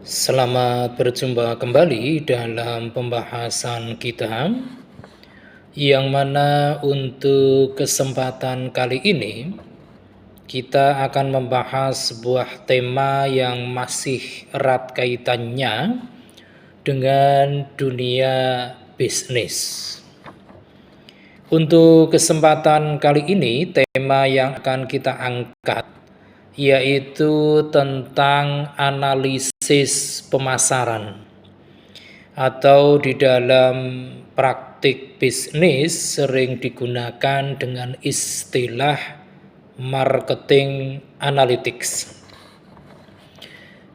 Selamat berjumpa kembali dalam pembahasan kita yang mana untuk kesempatan kali ini kita akan membahas sebuah tema yang masih erat kaitannya dengan dunia bisnis. Untuk kesempatan kali ini tema yang akan kita angkat yaitu tentang analisis pemasaran atau di dalam praktik bisnis sering digunakan dengan istilah marketing analytics.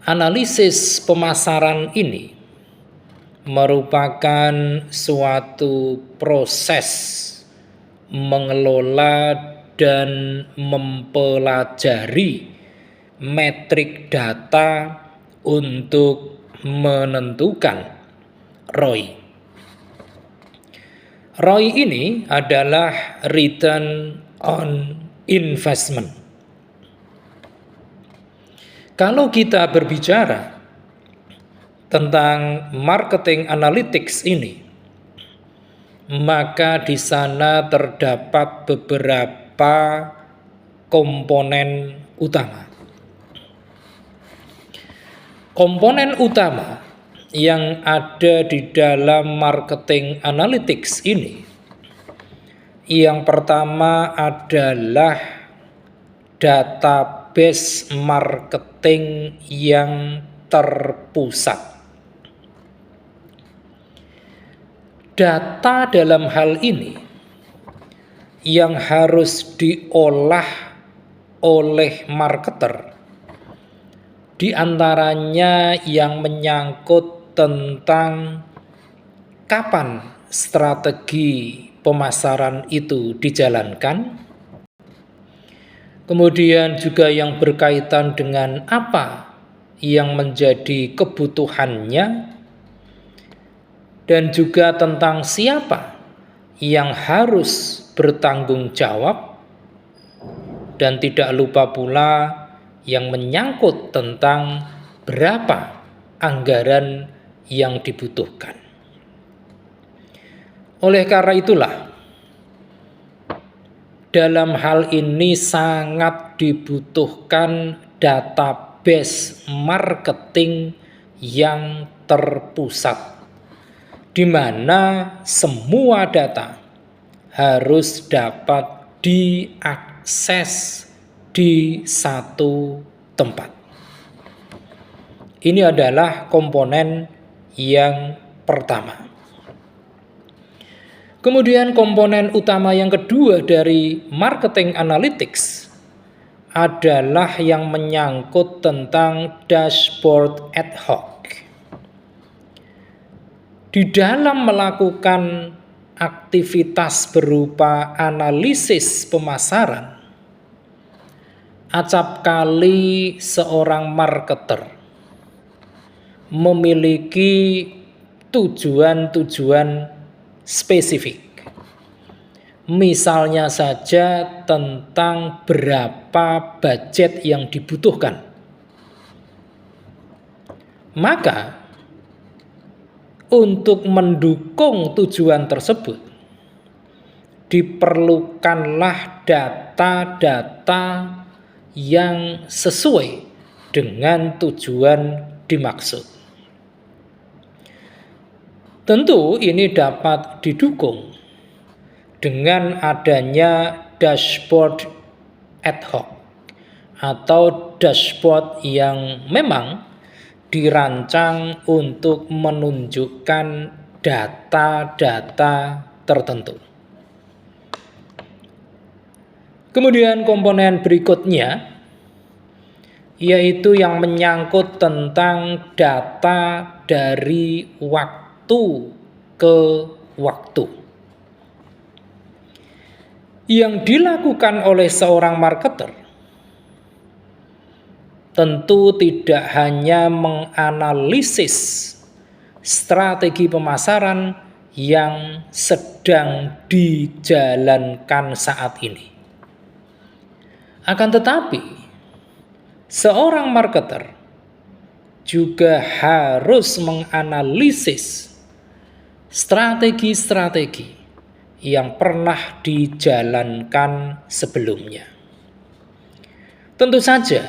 Analisis pemasaran ini merupakan suatu proses mengelola dan mempelajari metrik data untuk menentukan ROI. ROI ini adalah return on investment. Kalau kita berbicara tentang marketing analytics ini, maka di sana terdapat beberapa komponen utama. Komponen utama yang ada di dalam marketing analytics ini, yang pertama adalah database marketing yang terpusat. Data dalam hal ini yang harus diolah oleh marketer, di antaranya yang menyangkut tentang kapan strategi pemasaran itu dijalankan, kemudian juga yang berkaitan dengan apa yang menjadi kebutuhannya, dan juga tentang siapa yang harus bertanggung jawab, dan tidak lupa pula yang menyangkut tentang berapa anggaran yang dibutuhkan. Oleh karena itulah, dalam hal ini sangat dibutuhkan database marketing yang terpusat, di mana semua data harus dapat diakses di satu tempat. Ini adalah komponen yang pertama. Kemudian komponen utama yang kedua dari marketing analytics adalah yang menyangkut tentang dashboard ad hoc. Di dalam melakukan aktivitas berupa analisis pemasaran, acap kali seorang marketer memiliki tujuan-tujuan spesifik. Misalnya saja tentang berapa budget yang dibutuhkan. Maka untuk mendukung tujuan tersebut, diperlukanlah data-data yang sesuai dengan tujuan dimaksud. Tentu ini dapat didukung dengan adanya dashboard ad hoc atau dashboard yang memang dirancang untuk menunjukkan data-data tertentu. Kemudian komponen berikutnya yaitu yang menyangkut tentang data dari waktu ke waktu. Yang dilakukan oleh seorang marketer tentu tidak hanya menganalisis strategi pemasaran yang sedang dijalankan saat ini. Akan tetapi, seorang marketer juga harus menganalisis strategi-strategi yang pernah dijalankan sebelumnya. Tentu saja,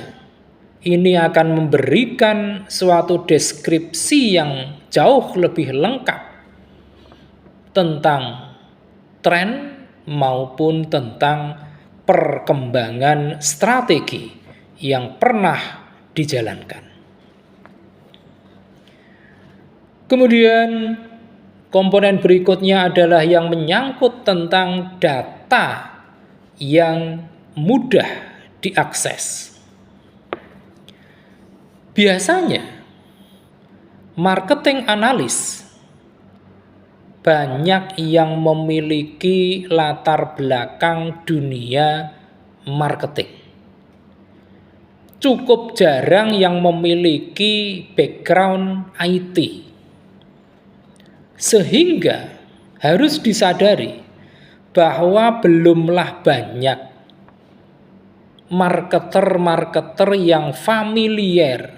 ini akan memberikan suatu deskripsi yang jauh lebih lengkap tentang tren maupun tentang perkembangan strategi yang pernah dijalankan. Kemudian komponen berikutnya adalah yang menyangkut tentang data yang mudah diakses. Biasanya marketing analis banyak yang memiliki latar belakang dunia marketing. Cukup jarang yang memiliki background IT. Sehingga harus disadari bahwa belumlah banyak marketer-marketer yang familiar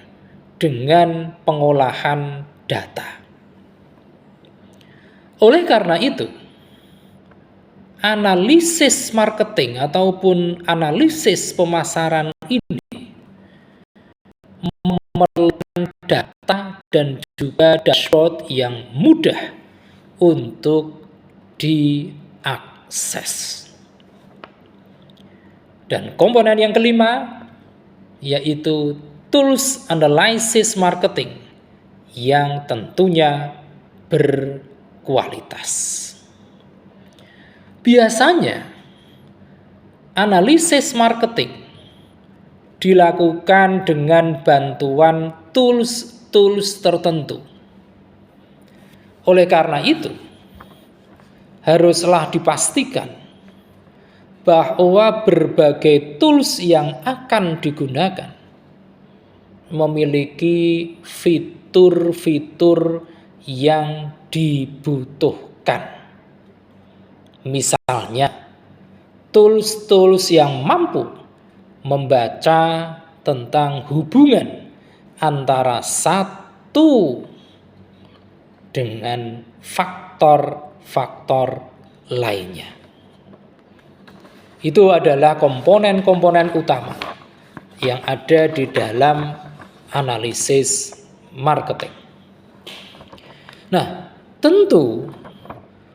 dengan pengolahan data. Oleh karena itu, analisis marketing ataupun analisis pemasaran ini memerlukan data dan juga dashboard yang mudah untuk diakses. Dan komponen yang kelima yaitu tools analysis marketing yang tentunya berkualitas. Biasanya analisis marketing dilakukan dengan bantuan tools tertentu. Oleh karena itu, haruslah dipastikan bahwa berbagai tools yang akan digunakan memiliki fitur-fitur yang dibutuhkan. Misalnya, tools-tools yang mampu membaca tentang hubungan antara satu dengan faktor-faktor lainnya. Itu adalah komponen-komponen utama yang ada di dalam analisis marketing. Nah, tentu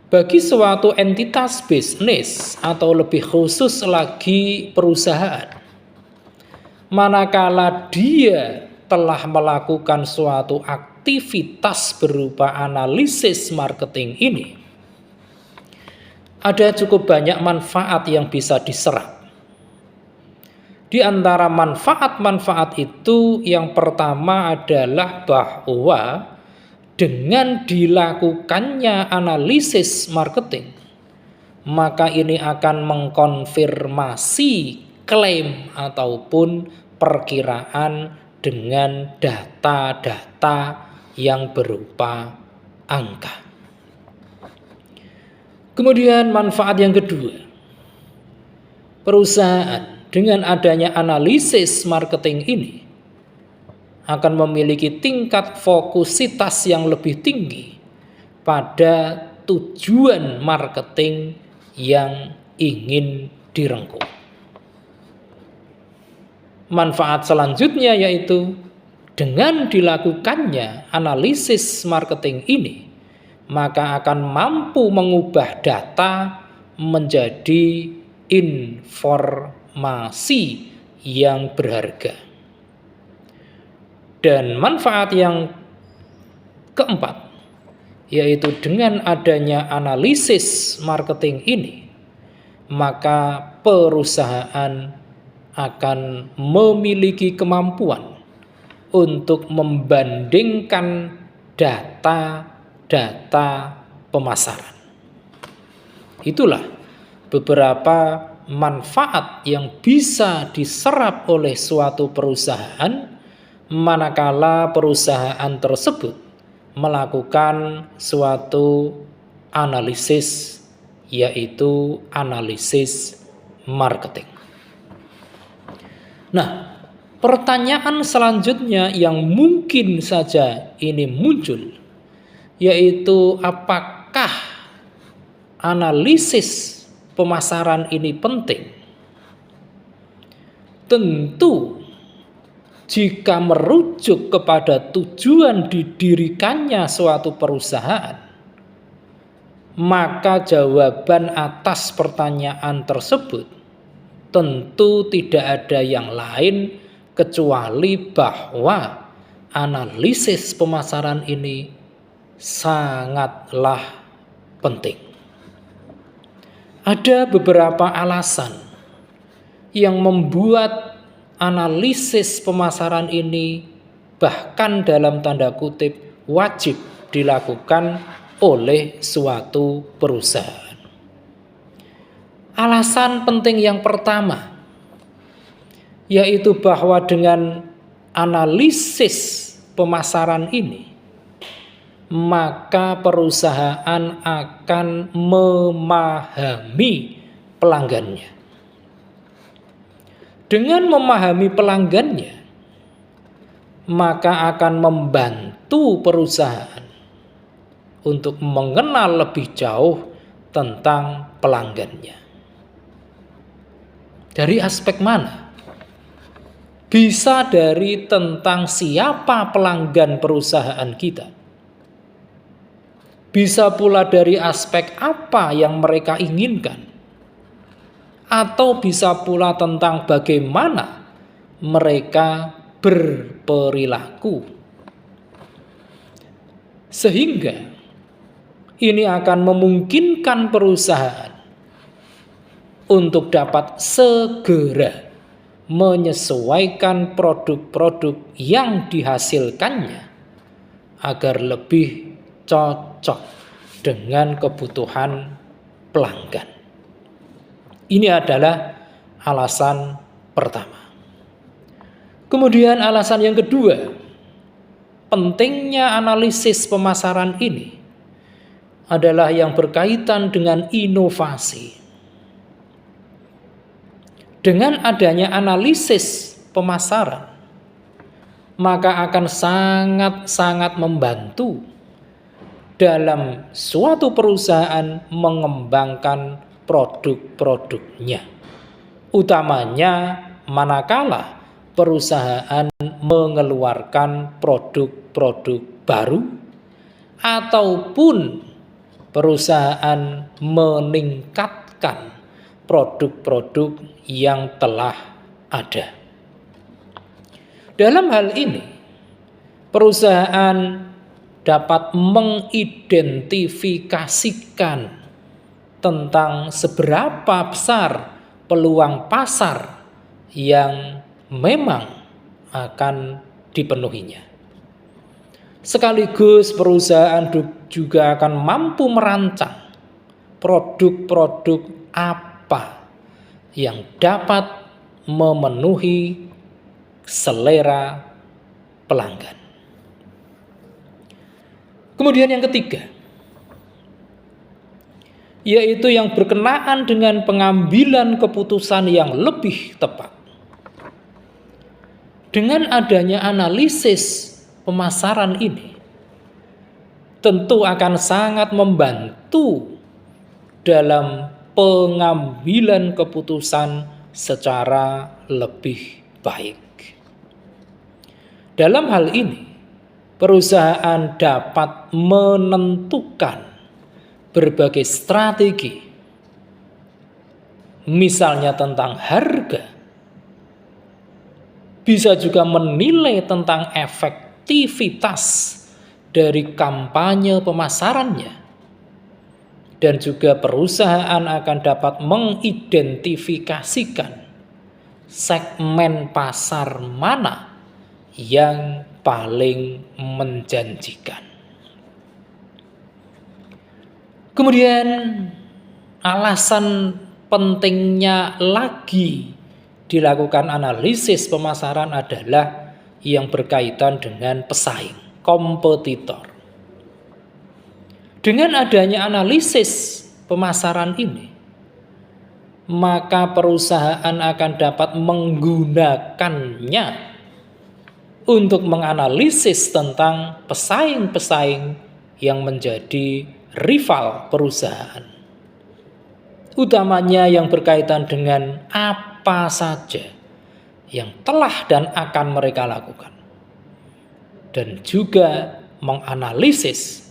bagi suatu entitas bisnis atau lebih khusus lagi perusahaan, manakala dia telah melakukan suatu aktivitas berupa analisis marketing ini, ada cukup banyak manfaat yang bisa diserap. Di antara manfaat-manfaat itu yang pertama adalah bahwa dengan dilakukannya analisis marketing, maka ini akan mengkonfirmasi klaim ataupun perkiraan dengan data-data yang berupa angka. Kemudian manfaat yang kedua, perusahaan dengan adanya analisis marketing ini akan memiliki tingkat fokusitas yang lebih tinggi pada tujuan marketing yang ingin direngkuh. Manfaat selanjutnya yaitu dengan dilakukannya analisis marketing ini, maka akan mampu mengubah data menjadi informasi yang berharga. Dan manfaat yang keempat, yaitu dengan adanya analisis marketing ini, maka perusahaan akan memiliki kemampuan untuk membandingkan data-data pemasaran. Itulah beberapa manfaat yang bisa diserap oleh suatu perusahaan manakala perusahaan tersebut melakukan suatu analisis, yaitu analisis marketing. Nah, Pertanyaan selanjutnya yang mungkin saja ini muncul, yaitu apakah analisis pemasaran ini penting? Tentu jika merujuk kepada tujuan didirikannya suatu perusahaan, maka jawaban atas pertanyaan tersebut tentu tidak ada yang lain kecuali bahwa analisis pemasaran ini sangatlah penting. Ada beberapa alasan yang membuat analisis pemasaran ini bahkan dalam tanda kutip wajib dilakukan oleh suatu perusahaan. Alasan penting yang pertama yaitu bahwa dengan analisis pemasaran ini, maka perusahaan akan memahami pelanggannya. Dengan memahami pelanggannya, maka akan membantu perusahaan untuk mengenal lebih jauh tentang pelanggannya. Dari aspek mana? Bisa dari tentang siapa pelanggan perusahaan kita. Bisa pula dari aspek apa yang mereka inginkan. Atau bisa pula tentang bagaimana mereka berperilaku. Sehingga ini akan memungkinkan perusahaan untuk dapat segera menyesuaikan produk-produk yang dihasilkannya agar lebih cocok dengan kebutuhan pelanggan. Ini adalah alasan pertama. Kemudian alasan yang kedua, pentingnya analisis pemasaran ini adalah yang berkaitan dengan inovasi. Dengan adanya analisis pemasaran, maka akan sangat-sangat membantu dalam suatu perusahaan mengembangkan produk-produknya. Utamanya manakala perusahaan mengeluarkan produk-produk baru ataupun perusahaan meningkatkan produk-produk yang telah ada. Dalam hal ini, perusahaan dapat mengidentifikasikan tentang seberapa besar peluang pasar yang memang akan dipenuhinya. Sekaligus perusahaan juga akan mampu merancang produk-produk apa yang dapat memenuhi selera pelanggan. Kemudian yang ketiga, yaitu yang berkenaan dengan pengambilan keputusan yang lebih tepat. Dengan adanya analisis pemasaran ini, tentu akan sangat membantu dalam pengambilan keputusan secara lebih baik. Dalam hal ini, perusahaan dapat menentukan berbagai strategi, misalnya tentang harga, bisa juga menilai tentang efektivitas dari kampanye pemasarannya. Dan juga perusahaan akan dapat mengidentifikasikan segmen pasar mana yang paling menjanjikan. Kemudian alasan pentingnya lagi dilakukan analisis pemasaran adalah yang berkaitan dengan pesaing, kompetitor. Dengan adanya analisis pemasaran ini, maka perusahaan akan dapat menggunakannya untuk menganalisis tentang pesaing-pesaing yang menjadi rival perusahaan. Utamanya yang berkaitan dengan apa saja yang telah dan akan mereka lakukan. Dan juga menganalisis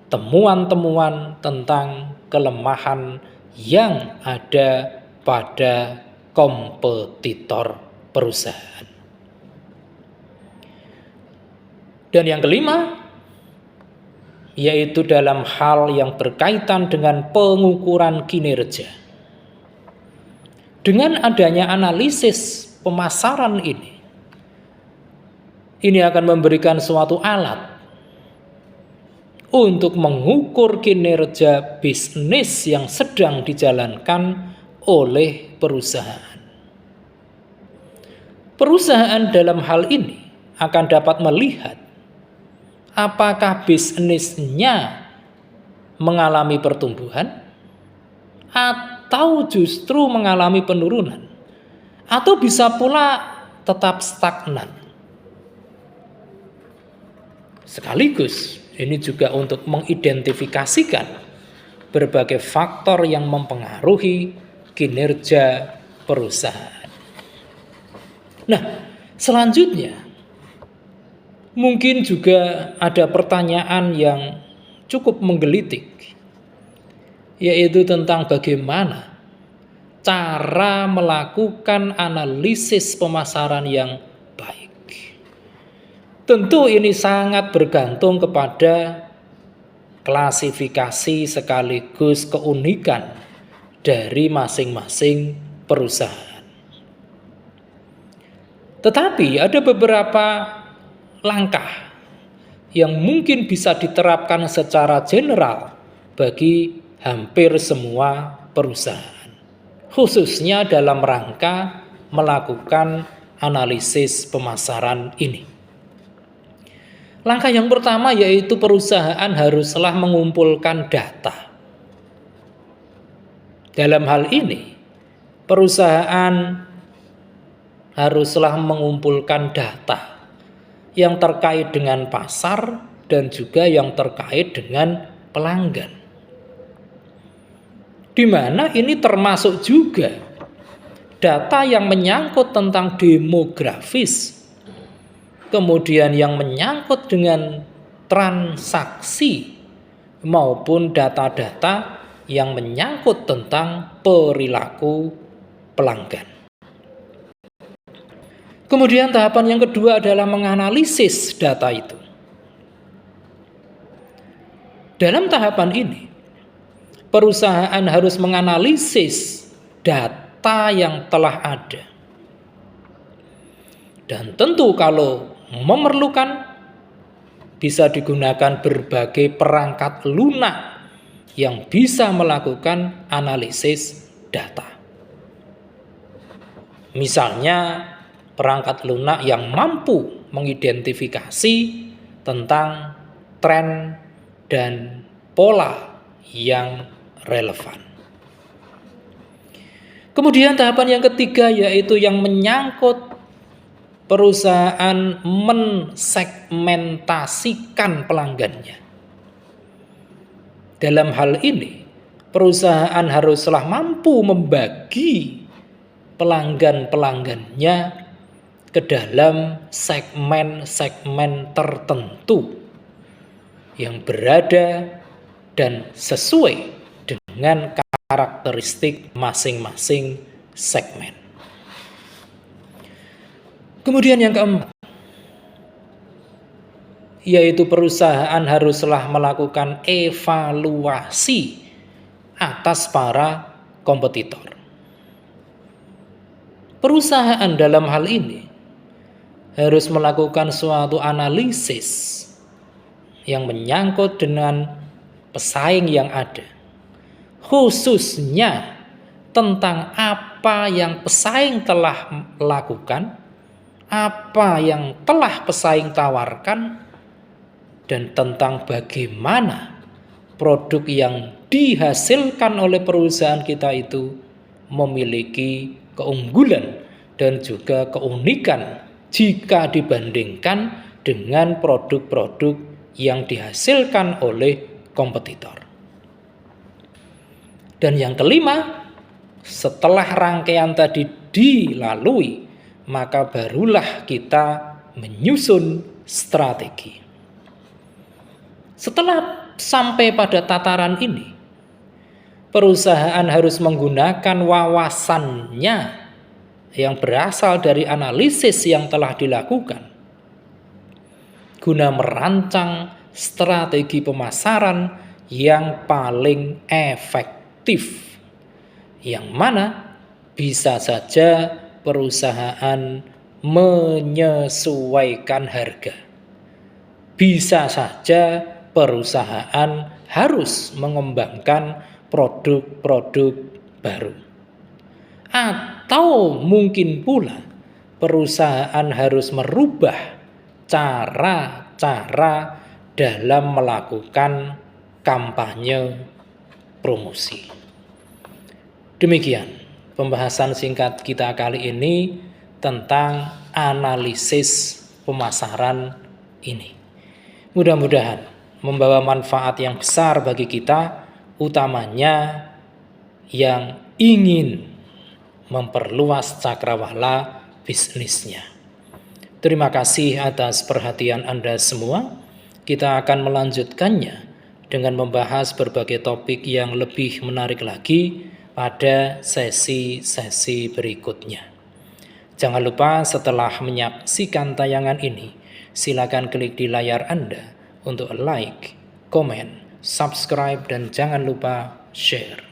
temuan-temuan tentang kelemahan yang ada pada kompetitor perusahaan. Dan yang kelima, yaitu dalam hal yang berkaitan dengan pengukuran kinerja. Dengan adanya analisis pemasaran ini akan memberikan suatu alat untuk mengukur kinerja bisnis yang sedang dijalankan oleh perusahaan. Perusahaan dalam hal ini akan dapat melihat apakah bisnisnya mengalami pertumbuhan atau justru mengalami penurunan, atau bisa pula tetap stagnan. Sekaligus ini juga untuk mengidentifikasikan berbagai faktor yang mempengaruhi kinerja perusahaan. Nah, selanjutnya mungkin juga ada pertanyaan yang cukup menggelitik, yaitu tentang bagaimana cara melakukan analisis pemasaran yang baik. Tentu ini sangat bergantung kepada klasifikasi sekaligus keunikan dari masing-masing perusahaan. Tetapi ada beberapa langkah yang mungkin bisa diterapkan secara general bagi hampir semua perusahaan, khususnya dalam rangka melakukan analisis pemasaran ini. Langkah yang pertama yaitu perusahaan haruslah mengumpulkan data. Dalam hal ini, perusahaan haruslah mengumpulkan data yang terkait dengan pasar dan juga yang terkait dengan pelanggan. Di mana ini termasuk juga data yang menyangkut tentang demografis, kemudian yang menyangkut dengan transaksi maupun data-data yang menyangkut tentang perilaku pelanggan. Kemudian tahapan yang kedua adalah menganalisis data itu. Dalam tahapan ini, perusahaan harus menganalisis data yang telah ada. Dan tentu kalau memerlukan, bisa digunakan berbagai perangkat lunak yang bisa melakukan analisis data. Misalnya, perangkat lunak yang mampu mengidentifikasi tentang tren dan pola yang relevan. Kemudian tahapan yang ketiga yaitu yang menyangkut perusahaan mensegmentasikan pelanggannya. Dalam hal ini, perusahaan haruslah mampu membagi pelanggan-pelanggannya ke dalam segmen-segmen tertentu yang berada dan sesuai dengan karakteristik masing-masing segmen. Kemudian yang keempat, yaitu perusahaan haruslah melakukan evaluasi atas para kompetitor. Perusahaan dalam hal ini harus melakukan suatu analisis yang menyangkut dengan pesaing yang ada, khususnya tentang apa yang pesaing telah lakukan, apa yang telah pesaing tawarkan, dan tentang bagaimana produk yang dihasilkan oleh perusahaan kita itu memiliki keunggulan dan juga keunikan jika dibandingkan dengan produk-produk yang dihasilkan oleh kompetitor. Dan yang kelima, setelah rangkaian tadi dilalui, maka barulah kita menyusun strategi. Setelah sampai pada tataran ini, perusahaan harus menggunakan wawasannya yang berasal dari analisis yang telah dilakukan guna merancang strategi pemasaran yang paling efektif, yang mana bisa saja perusahaan menyesuaikan harga, bisa saja perusahaan harus mengembangkan produk-produk baru, atau mungkin pula perusahaan harus merubah cara-cara dalam melakukan kampanye promosi. Demikian pembahasan singkat kita kali ini tentang analisis pemasaran ini. Mudah-mudahan membawa manfaat yang besar bagi kita, utamanya yang ingin memperluas cakrawala bisnisnya. Terima kasih atas perhatian Anda semua. Kita akan melanjutkannya dengan membahas berbagai topik yang lebih menarik lagi pada sesi-sesi berikutnya. Jangan lupa setelah menyaksikan tayangan ini, silakan klik di layar Anda untuk like, komen, subscribe, dan jangan lupa share.